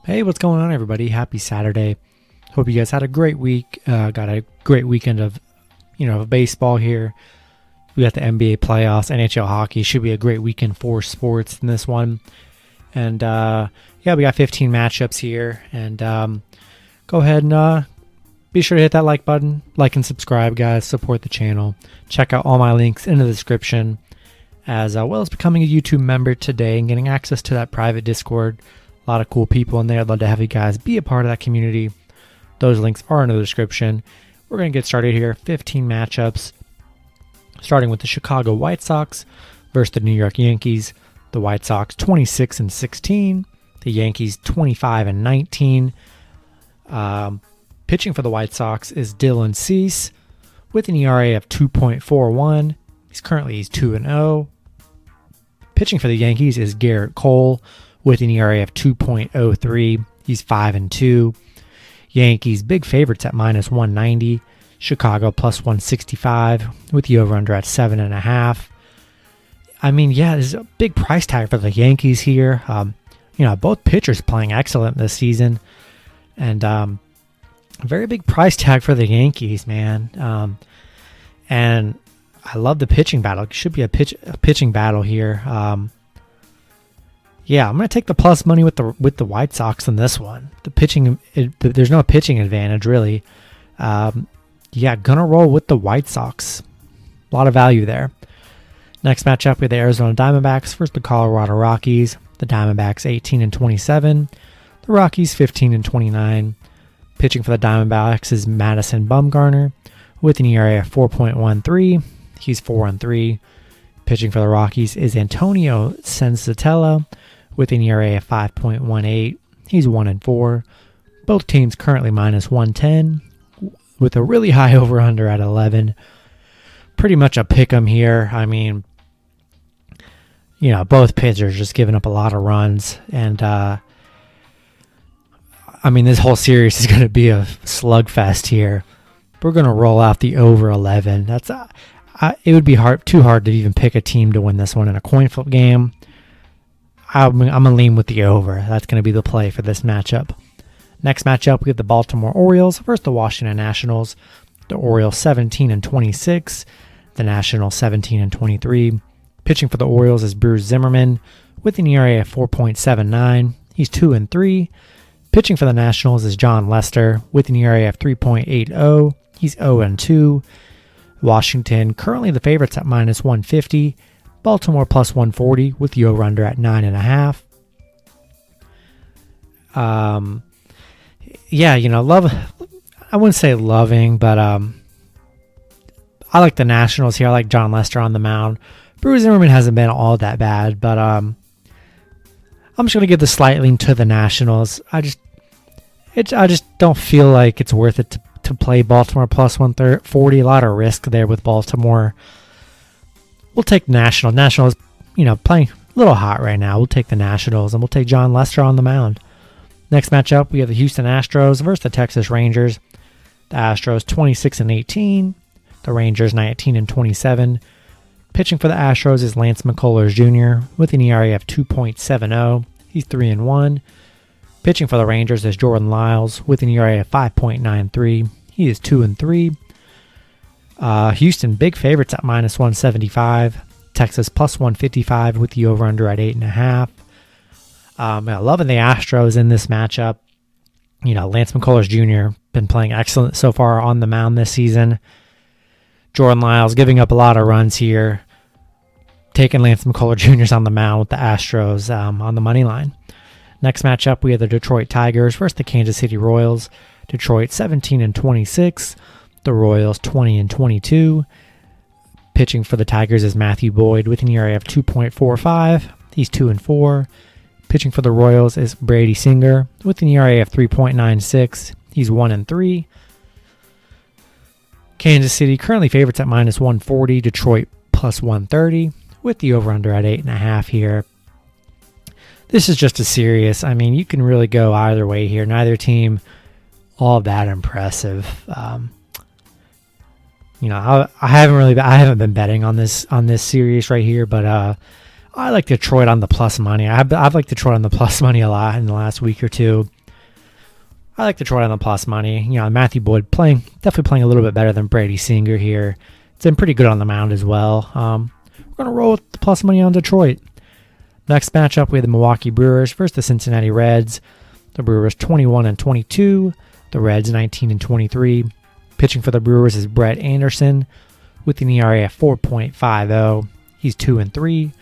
Hey, what's going on, everybody? Happy Saturday. Hope you guys had a great week. Got a great weekend of, baseball here. We got the NBA playoffs, NHL hockey. Should be a great weekend for sports in this one. And, we got 15 matchups here. And go ahead and be sure to hit that like button. Like and subscribe, guys. Support the channel. Check out all my links in the description, as well as becoming a YouTube member today and getting access to that private Discord. A lot of cool people in there. I'd love to have you guys be a part of that community. Those links are in the description. We're going to get started here. 15 matchups, starting with the Chicago White Sox versus the New York Yankees. The White Sox 26-16. The Yankees 25-19. Pitching for the White Sox is Dylan Cease with an ERA of 2.41. He's 2-0. Pitching for the Yankees is Garrett Cole with an ERA of 2.03. He's 5-2. Yankees big favorites at -190. Chicago +165 with the over-under at 7.5. I mean, there's a big price tag for the Yankees here. Both pitchers playing excellent this season. And very big price tag for the Yankees, man. And I love the pitching battle. It should be a pitching battle here. I'm going to take the plus money with the White Sox in this one. The pitching, there's no pitching advantage, really. Gonna roll with the White Sox. A lot of value there. Next matchup, we have the Arizona Diamondbacks versus the Colorado Rockies. The Diamondbacks 18-27. The Rockies 15-29. Pitching for the Diamondbacks is Madison Bumgarner with an ERA of 4.13. He's 4-3. Pitching for the Rockies is Antonio Senzatella with an ERA of 5.18. He's 1-4. Both teams currently -110 with a really high over-under at 11. Pretty much a pick 'em here. I mean, both pitchers just giving up a lot of runs. And, this whole series is going to be a slugfest here. We're going to roll out the over 11. It would be too hard to even pick a team to win this one in a coin flip game. I'm going to lean with the over. That's going to be the play for this matchup. Next matchup, we have the Baltimore Orioles versus the Washington Nationals. The Orioles 17-26. The Nationals 17-23. Pitching for the Orioles is Bruce Zimmerman with an ERA of 4.79. He's 2-3. Pitching for the Nationals is John Lester with an ERA of 3.80. He's 0-2. Washington currently the favorites at -150. Baltimore +140 with the over-under at 9.5. Love. I wouldn't say loving, but I like the Nationals here. I like John Lester on the mound. Bruce Zimmerman hasn't been all that bad, but I'm just gonna give the slight lean to the Nationals. I just don't feel like it's worth it to play Baltimore +140. A lot of risk there with Baltimore. We'll take Nationals. Nationals, playing a little hot right now. We'll take the Nationals, and we'll take John Lester on the mound. Next matchup, we have the Houston Astros versus the Texas Rangers. The Astros 26-18. The Rangers 19-27. Pitching for the Astros is Lance McCullers Jr. with an ERA of 2.70. He's 3-1. Pitching for the Rangers is Jordan Lyles with an ERA of 5.93. He is 2-3. Houston big favorites at -175. Texas +155 with the over-under at 8.5. Loving the Astros in this matchup. Lance McCullers Jr. been playing excellent so far on the mound this season. Jordan Lyles giving up a lot of runs here. Taking Lance McCullers Jr. on the mound with the Astros on the money line. Next matchup, we have the Detroit Tigers versus the Kansas City Royals. Detroit 17-26. The Royals 20-22. Pitching for the Tigers is Matthew Boyd with an ERA of 2.45. He's 2-4. Pitching for the Royals is Brady Singer with an ERA of 3.96. He's 1-3. Kansas City currently favorites at -140. Detroit +130 with the over-under at 8.5 here. This is just a series. You can really go either way here. Neither team all that impressive. I haven't been betting on this series right here, but I like Detroit on the plus money. I've liked Detroit on the plus money a lot in the last week or two. I like Detroit on the plus money. Matthew Boyd definitely playing a little bit better than Brady Singer here. It's been pretty good on the mound as well. We're going to roll with the plus money on Detroit. Next matchup, we have the Milwaukee Brewers versus the Cincinnati Reds. The Brewers 21-22. The Reds 19-23. Pitching for the Brewers is Brett Anderson with an ERA of 4.50. He's 2-3.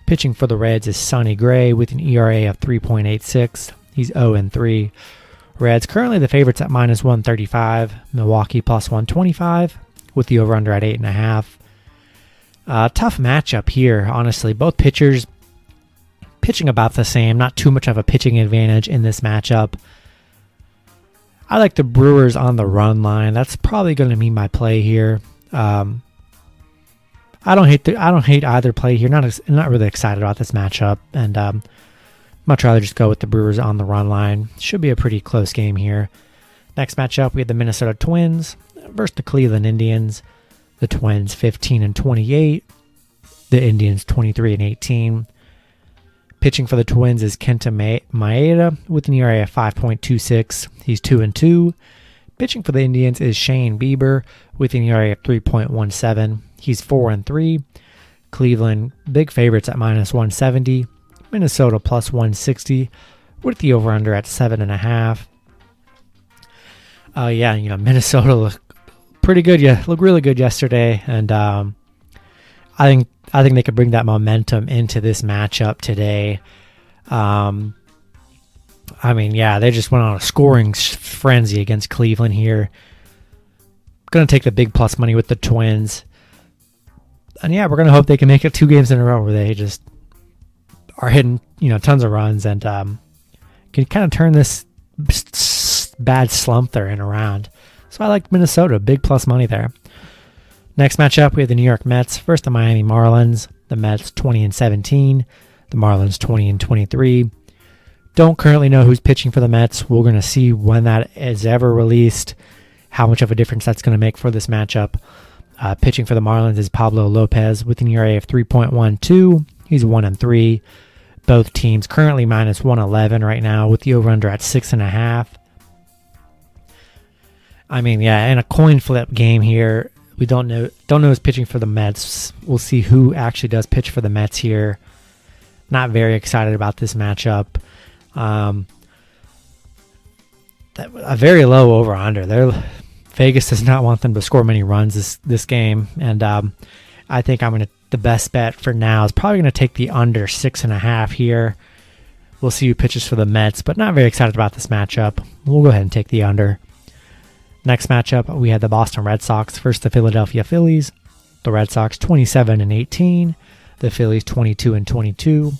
Pitching for the Reds is Sonny Gray with an ERA of 3.86. He's 0-3. Reds currently the favorites at -135. Milwaukee +125 with the over-under at 8.5. Tough matchup here, honestly. Both pitchers pitching about the same. Not too much of a pitching advantage in this matchup. I like the Brewers on the run line. That's probably going to be my play here. I don't hate either play here. Not really excited about this matchup, and much rather just go with the Brewers on the run line. Should be a pretty close game here. Next matchup, we have the Minnesota Twins versus the Cleveland Indians. The Twins 15-28. The Indians 23-18. Pitching for the Twins is Kenta Maeda with an ERA of 5.26. He's 2-2. Pitching for the Indians is Shane Bieber with an ERA of 3.17. He's 4-3. Cleveland, big favorites at -170. Minnesota +160 with the over-under at 7.5. Minnesota looked pretty good. Yeah, looked really good yesterday, and I think they could bring that momentum into this matchup today. They just went on a scoring frenzy against Cleveland here. Going to take the big plus money with the Twins. And we're going to hope they can make it 2 games in a row where they just are hitting, tons of runs and can kind of turn this bad slump they're in around. So I like Minnesota, big plus money there. Next matchup, we have the New York Mets versus the Miami Marlins. The Mets 20-17, the Marlins 20-23. Don't currently know who's pitching for the Mets. We're going to see when that is ever released, how much of a difference that's going to make for this matchup. Pitching for the Marlins is Pablo Lopez with an ERA of 3.12. He's 1-3. Both teams currently -111 right now with the over-under at 6.5. In a coin flip game here, we don't know who's pitching for the Mets. We'll see who actually does pitch for the Mets here. Not very excited about this matchup. A very low over-under. Vegas does not want them to score many runs this game, and I think the best bet for now is probably going to take the under 6.5 here. We'll see who pitches for the Mets, but not very excited about this matchup. We'll go ahead and take the under. Next matchup, we had the Boston Red Sox versus the Philadelphia Phillies. The Red Sox 27-18, the Phillies 22-22.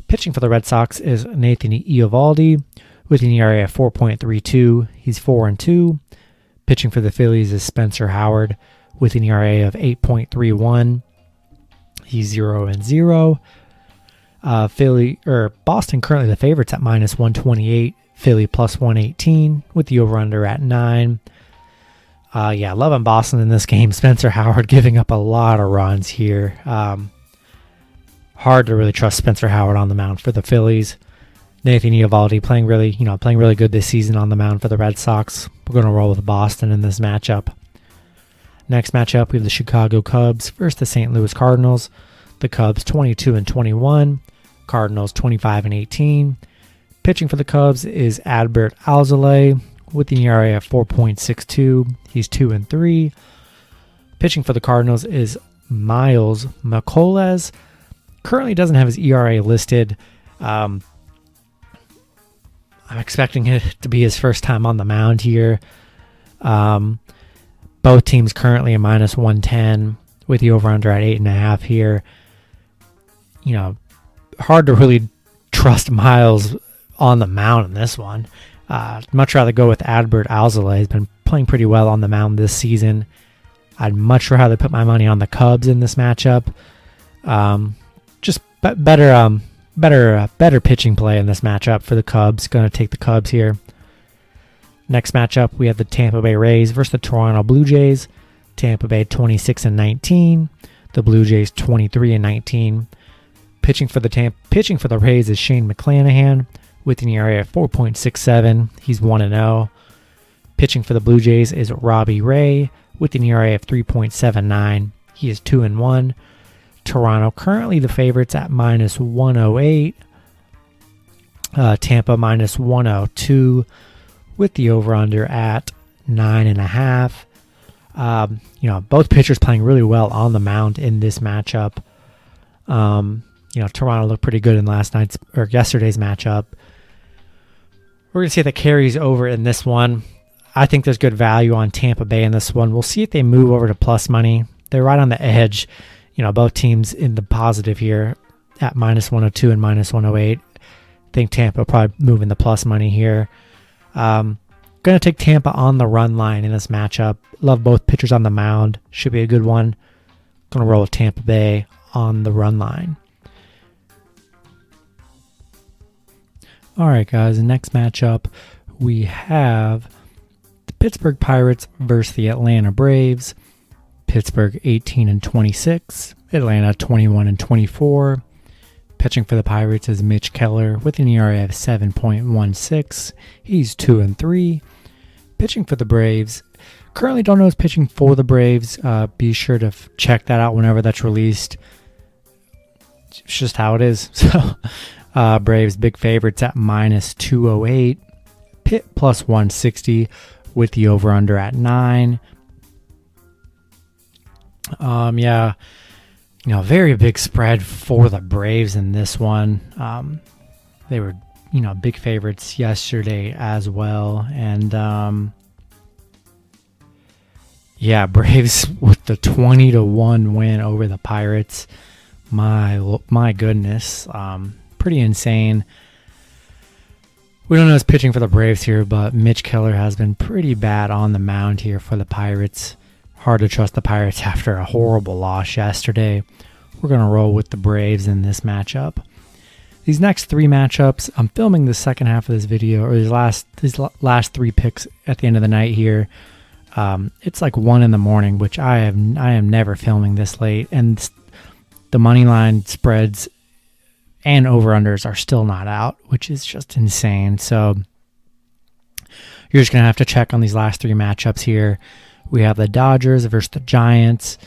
Pitching for the Red Sox is Nathan Eovaldi with an ERA of 4.32. He's 4-2. Pitching for the Phillies is Spencer Howard with an ERA of 8.31. He's 0-0. Boston currently the favorites at -128. Philly +118 with the over-under at 9. Loving Boston in this game. Spencer Howard giving up a lot of runs here. Hard to really trust Spencer Howard on the mound for the Phillies. Nathan Eovaldi playing really good this season on the mound for the Red Sox. We're going to roll with Boston in this matchup. Next matchup, we have the Chicago Cubs versus the St. Louis Cardinals. The Cubs 22-21, Cardinals 25-18. Pitching for the Cubs is Adbert Alzolay with an ERA of 4.62. He's 2-3. Pitching for the Cardinals is Miles Mikolas. Currently doesn't have his ERA listed. I'm expecting it to be his first time on the mound here. Both teams currently a -110 with the over-under at 8.5 here. Hard to really trust Miles on the mound in this one. Much rather go with Adbert Alzolay. He's been playing pretty well on the mound this season. I'd much rather put my money on the Cubs in this matchup. Just better pitching play in this matchup for the Cubs. Going to take the Cubs here. Next matchup, we have the Tampa Bay Rays versus the Toronto Blue Jays. Tampa Bay 26-19. The Blue Jays 23-19. Pitching for the Rays is Shane McClanahan with an ERA of 4.67. He's 1-0. Pitching for the Blue Jays is Robbie Ray with an ERA of 3.79. He is 2-1. Toronto currently the favorites at minus 108. Tampa minus 102 with the over-under at 9.5. Both pitchers playing really well on the mound in this matchup. Toronto looked pretty good in yesterday's matchup. We're going to see if that carries over in this one. I think there's good value on Tampa Bay in this one. We'll see if they move over to plus money. They're right on the edge. Both teams in the positive here at minus 102 and minus 108. I think Tampa will probably move in the plus money here. Going to take Tampa on the run line in this matchup. Love both pitchers on the mound. Should be a good one. Going to roll with Tampa Bay on the run line. All right, guys. The next matchup, we have the Pittsburgh Pirates versus the Atlanta Braves. Pittsburgh 18-26, Atlanta 21-24. Pitching for the Pirates is Mitch Keller with an ERA of 7.16. He's 2-3. Pitching for the Braves, currently don't know who's pitching for the Braves. Be sure to check that out whenever that's released. It's just how it is. So, Braves big favorites at minus 208. Pitt plus 160 with the over/under at 9. Very big spread for the Braves in this one. They were, big favorites yesterday as well. And, Braves with the 20-1 win over the Pirates. My goodness. Pretty insane. We don't know who's pitching for the Braves here, but Mitch Keller has been pretty bad on the mound here for the Pirates. Hard to trust the Pirates after a horrible loss yesterday. We're going to roll with the Braves in this matchup. These next three matchups, I'm filming the second half of this video, or these last three picks at the end of the night here. It's like 1 a.m, which I am never filming this late, and the money line spreads and over-unders are still not out, which is just insane. So you're just going to have to check on these last three matchups here. We have the Dodgers versus the Giants.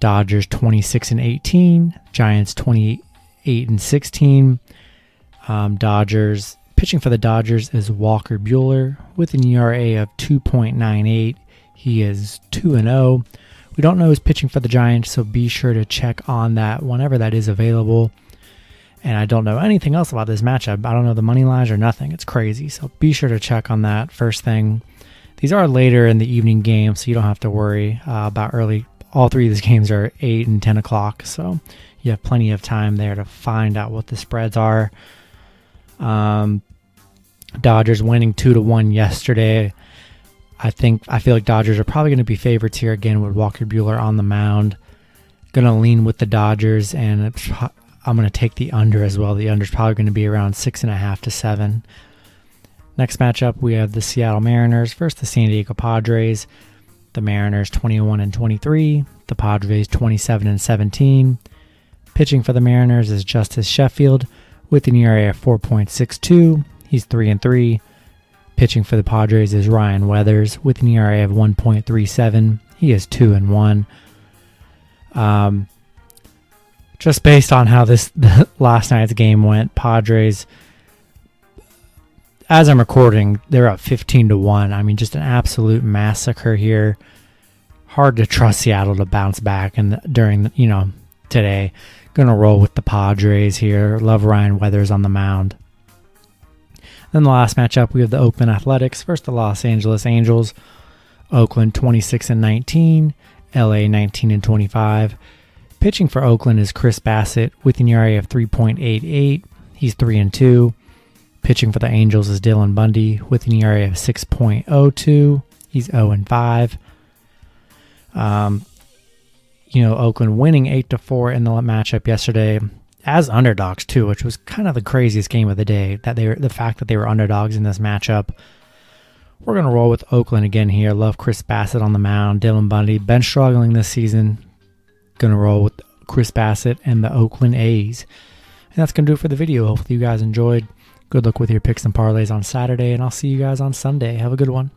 Dodgers 26-18. Giants 28-16. Dodgers pitching for the Dodgers is Walker Buehler with an ERA of 2.98. He is 2-0. We don't know who's pitching for the Giants, so be sure to check on that whenever that is available. And I don't know anything else about this matchup. I don't know the money lines or nothing. It's crazy. So be sure to check on that first thing. These are later in the evening games, so you don't have to worry about early. All three of these games are 8 and 10 o'clock, so you have plenty of time there to find out what the spreads are. Dodgers winning 2-1 yesterday. I feel like Dodgers are probably going to be favorites here again with Walker Buehler on the mound. Going to lean with the Dodgers, and I'm going to take the under as well. The under is probably going to be around 6.5 to 7. Next matchup, we have the Seattle Mariners versus the San Diego Padres. The Mariners 21-23. The Padres 27-17. Pitching for the Mariners is Justice Sheffield with an ERA of 4.62. He's 3-3. Pitching for the Padres is Ryan Weathers with an ERA of 1.37. He is 2-1. Just based on how the last night's game went, Padres, as I'm recording, they're up 15-1. I mean, just an absolute massacre here. Hard to trust Seattle to bounce back during today. Gonna roll with the Padres here. Love Ryan Weathers on the mound. Then the last matchup, we have the Oakland Athletics versus the Los Angeles Angels. Oakland 26-19, LA 19-25. Pitching for Oakland is Chris Bassett with an ERA of 3.88. He's 3-2. Pitching for the Angels is Dylan Bundy with an ERA of 6.02. He's 0-5. Oakland winning 8-4 in the matchup yesterday as underdogs too, which was kind of the craziest game of the day. The fact that they were underdogs in this matchup. We're gonna roll with Oakland again here. Love Chris Bassett on the mound. Dylan Bundy been struggling this season. Gonna roll with Chris Bassett and the Oakland A's. And that's going to do it for the video. Hopefully you guys enjoyed. Good luck with your picks and parlays on Saturday, and I'll see you guys on Sunday. Have a good one.